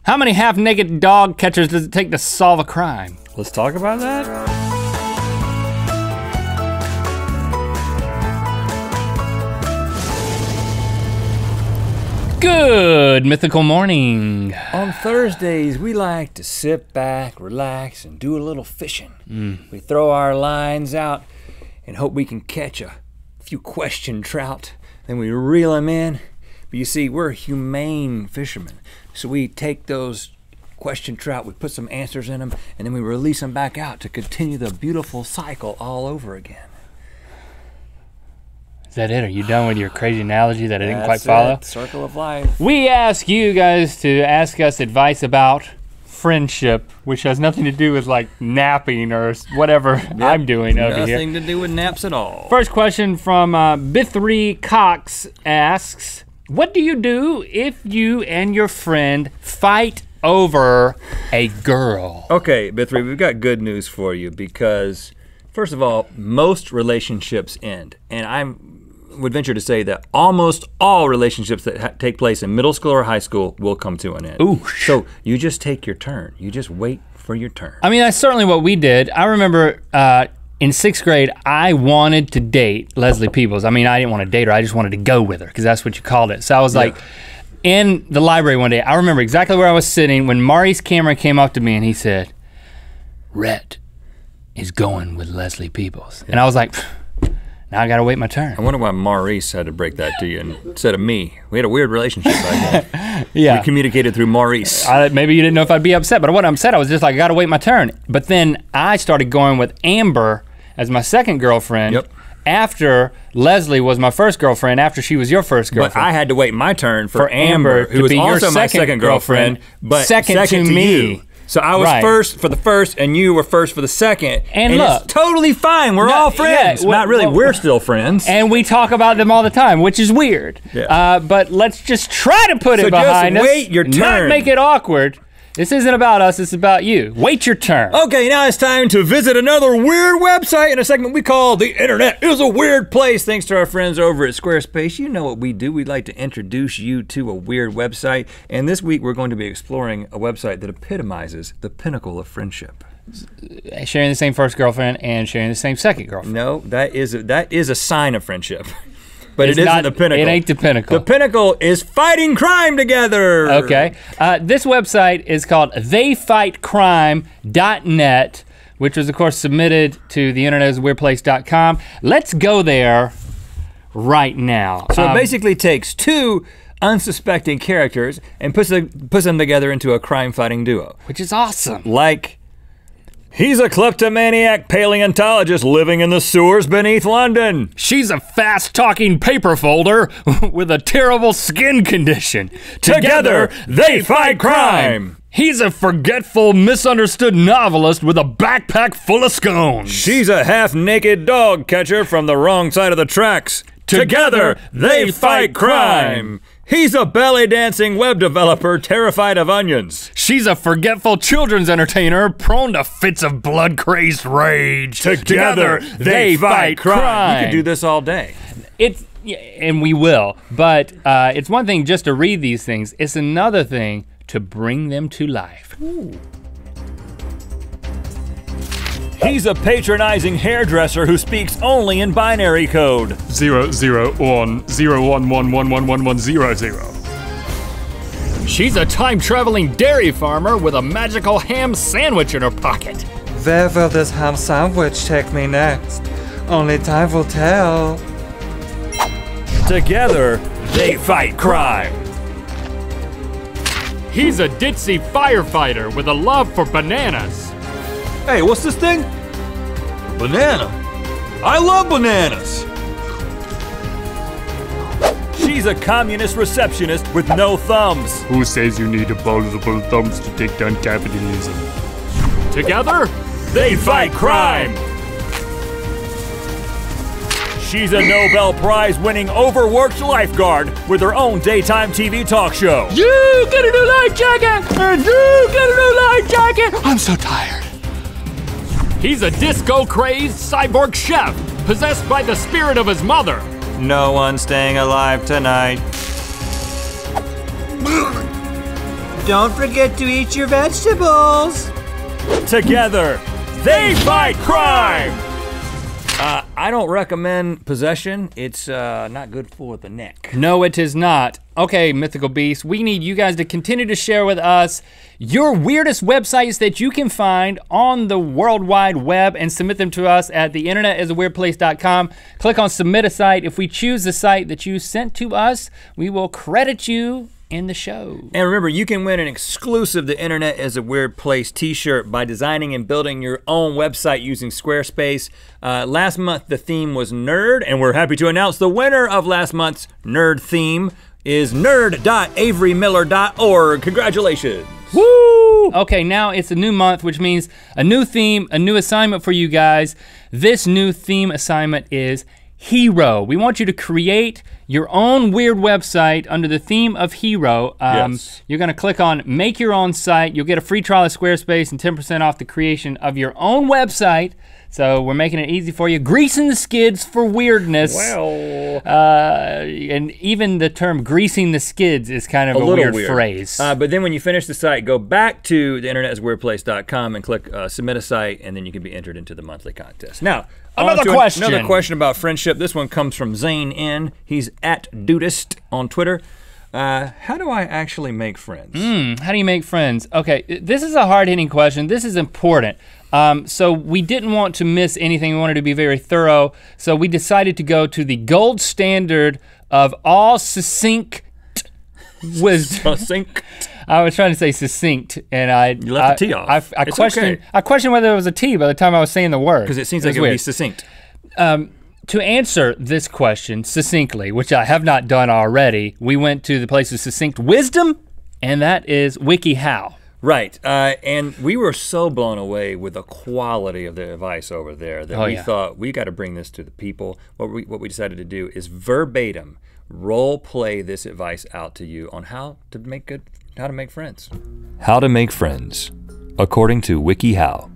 How many half-naked dog catchers does it take to solve a crime? Let's talk about that. Good mythical morning. On Thursdays, we like to sit back, relax, and do a little fishing. We throw our lines out and hope we can catch a few question trout. Then we reel them in. But you see, we're humane fishermen. So we take those question trout, we put some answers in them, and then we release them back out to continue the beautiful cycle all over again. Is that it? Are you done with your crazy analogy that I didn't quite follow? It. Circle of life. We ask you guys to ask us advice about friendship, which has nothing to do with like napping or whatever I'm doing over here. Nothing to do with naps at all. First question from Bithry Cox asks, what do you do if you and your friend fight over a girl? Okay, Bithry, we've got good news for you because, first of all, most relationships end. And I would venture to say that almost all relationships that take place in middle school or high school will come to an end. Ooh. So you just take your turn. You just wait for your turn. I mean, that's certainly what we did. I remember in 6th grade, I wanted to date Leslie Peoples. I mean, I didn't want to date her, I just wanted to go with her, because that's what you called it. So I was like, in the library one day, I remember exactly where I was sitting when Maurice Cameron came up to me and he said, Rhett is going with Leslie Peoples. And I was like, now I gotta wait my turn. I wonder why Maurice had to break that to you instead of me. We had a weird relationship back then. Yeah. We communicated through Maurice. Maybe you didn't know if I'd be upset, but I wasn't upset. I was just like, I gotta wait my turn. But then I started going with Amber as my second girlfriend. After Leslie was my first girlfriend, after she was your first girlfriend. But I had to wait my turn for Amber, who was also my second girlfriend, but second to me. You. So I was first for the first, and you were first for the second. And look, it's totally fine. We're all friends. Yeah, not really. We're still friends. And we talk about them all the time, which is weird. Yeah. But let's just try to put it behind us. Just wait your turn. Not make it awkward. This isn't about us, it's about you. Wait your turn. Okay, now it's time to visit another weird website in a segment we call The Internet is a Weird Place. Thanks to our friends over at Squarespace. You know what we do. We'd like to introduce you to a weird website. And this week we're going to be exploring a website that epitomizes the pinnacle of friendship. Sharing the same first girlfriend and sharing the same second girlfriend. No, that is a sign of friendship. But it isn't the pinnacle. It ain't the pinnacle. The pinnacle is fighting crime together. Okay. This website is called theyfightcrime.net, which was of course submitted to theinternetisaweirdplace.com. Let's go there right now. So it basically takes two unsuspecting characters and puts them together into a crime-fighting duo. Which is awesome. Like, he's a kleptomaniac paleontologist living in the sewers beneath London. She's a fast-talking paper folder with a terrible skin condition. Together, they fight crime. He's a forgetful, misunderstood novelist with a backpack full of scones. She's a half-naked dog catcher from the wrong side of the tracks. Together, they fight crime. He's a belly-dancing web developer terrified of onions. She's a forgetful children's entertainer prone to fits of blood-crazed rage. Together, they fight crime. We could do this all day. And we will, but it's one thing just to read these things. It's another thing to bring them to life. Ooh. He's a patronizing hairdresser who speaks only in binary code. 00101111100. She's a time-traveling dairy farmer with a magical ham sandwich in her pocket. Where will this ham sandwich take me next? Only time will tell. Together, they fight crime. He's a ditzy firefighter with a love for bananas. Hey, what's this thing? Banana. I love bananas. She's a communist receptionist with no thumbs. Who says you need opposable thumbs to take down capitalism? Together, they fight crime. She's a Nobel Prize winning overworked lifeguard with her own daytime TV talk show. You get a new life jacket! And you get a new life jacket! I'm so tired. He's a disco-crazed cyborg chef, possessed by the spirit of his mother. No one's staying alive tonight. don't forget to eat your vegetables. Together, they fight crime! I don't recommend possession. It's not good for the neck. No, it is not. Okay, Mythical Beasts, we need you guys to continue to share with us your weirdest websites that you can find on the World Wide Web and submit them to us at theinternetisaWeirdPlace.com. Click on submit a site. If we choose the site that you sent to us, we will credit you in the show. And remember, you can win an exclusive The Internet is a Weird Place t-shirt by designing and building your own website using Squarespace. Last month, the theme was nerd, and we're happy to announce the winner of last month's nerd theme is nerd.averymiller.org. Congratulations. Woo! Okay, now it's a new month, which means a new theme, a new assignment for you guys. This new theme assignment is Hero. We want you to create your own weird website under the theme of Hero. Yes. You're gonna click on make your own site. You'll get a free trial of Squarespace and 10% off the creation of your own website. So we're making it easy for you. Greasing the skids for weirdness. Well. And even the term greasing the skids is kind of a weird phrase. But then when you finish the site, go back to theinternetisaWeirdPlace.com and click submit a site, and then you can be entered into the monthly contest. Now, Another question about friendship. This one comes from Zane N. He's at Dudist on Twitter. How do I actually make friends? How do you make friends? Okay, this is a hard-hitting question. This is important. So we didn't want to miss anything. We wanted to be very thorough. So we decided to go to the gold standard of all succinct wisdom. Succinct. I was trying to say succinct, and You left the T off. I questioned. I questioned whether it was a T by the time I was saying the word. Because it seems like it would be succinct. To answer this question succinctly, which I have not done already, we went to the place of succinct wisdom, and that is WikiHow. Right, and we were so blown away with the quality of the advice over there that we thought we got to bring this to the people. What we decided to do is verbatim role play this advice out to you on how to make friends. How to make friends, according to WikiHow.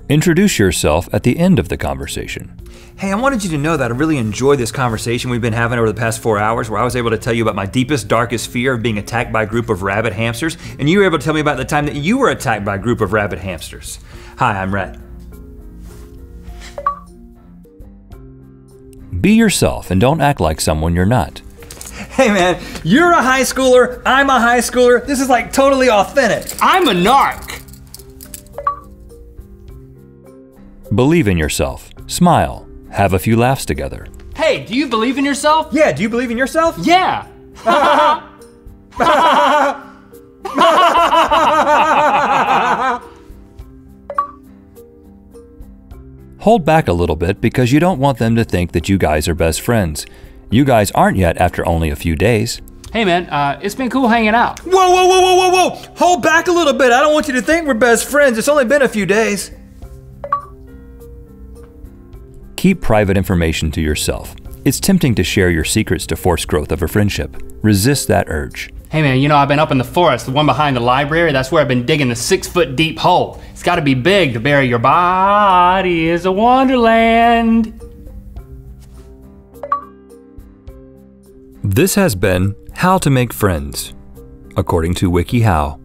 Introduce yourself at the end of the conversation. Hey, I wanted you to know that I really enjoyed this conversation we've been having over the past 4 hours, where I was able to tell you about my deepest, darkest fear of being attacked by a group of rabid hamsters, and you were able to tell me about the time that you were attacked by a group of rabid hamsters. Hi, I'm Rhett. Be yourself and don't act like someone you're not. Hey man, you're a high schooler, I'm a high schooler, this is like totally authentic. I'm a narc. Believe in yourself, smile, have a few laughs together. Hey, do you believe in yourself? Yeah, do you believe in yourself? Yeah. Hold back a little bit because you don't want them to think that you guys are best friends. You guys aren't yet after only a few days. Hey man, it's been cool hanging out. Whoa, whoa, whoa, whoa, whoa, whoa! Hold back a little bit, I don't want you to think we're best friends, it's only been a few days. Keep private information to yourself. It's tempting to share your secrets to force growth of a friendship. Resist that urge. Hey man, you know I've been up in the forest, the one behind the library. That's where I've been digging the 6-foot deep hole. It's gotta be big to bury your body is a wonderland. This has been How to Make Friends, according to WikiHow.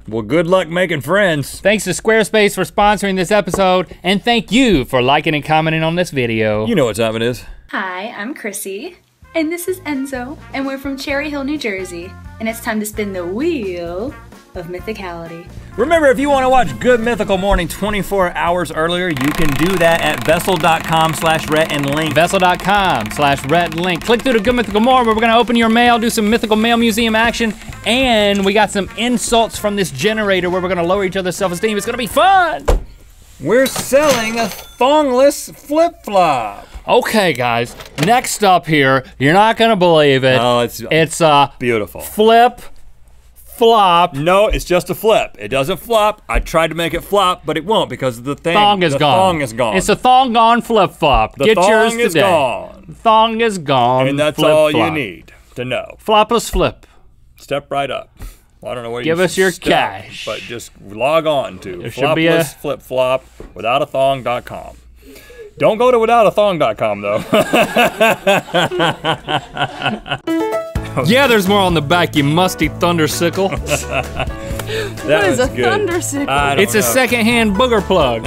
Well, good luck making friends. Thanks to Squarespace for sponsoring this episode, and thank you for liking and commenting on this video. You know what time it is. Hi, I'm Chrissy, and this is Enzo, and we're from Cherry Hill, New Jersey, and it's time to spin the wheel of mythicality. Remember, if you want to watch Good Mythical Morning 24 hours earlier, you can do that at vessel.com/Rhett and Link. Vessel.com/Rhett Link. Click through to Good Mythical Morning, where we're gonna open your mail, do some Mythical Mail Museum action, and we got some insults from this generator where we're gonna lower each other's self-esteem. It's gonna be fun. We're selling a thongless flip-flop. Okay, guys, next up here, you're not gonna believe it. Oh, it's beautiful. Flip-flop. No, it's just a flip. It doesn't flop. I tried to make it flop, but it won't because the thong is gone. Thong is gone. It's a thong gone flip-flop. Get yours today. The thong is gone. Thong is gone. And that's all you need to know. Flopless flip. Step right up. I don't know where Give you us your step, cash. but just log on to Flopless flip-flop withoutathong.com. Don't go to withoutathong.com though. Yeah, there's more on the back, you musty thundersickle. What is a thundersickle? It's a secondhand booger plug.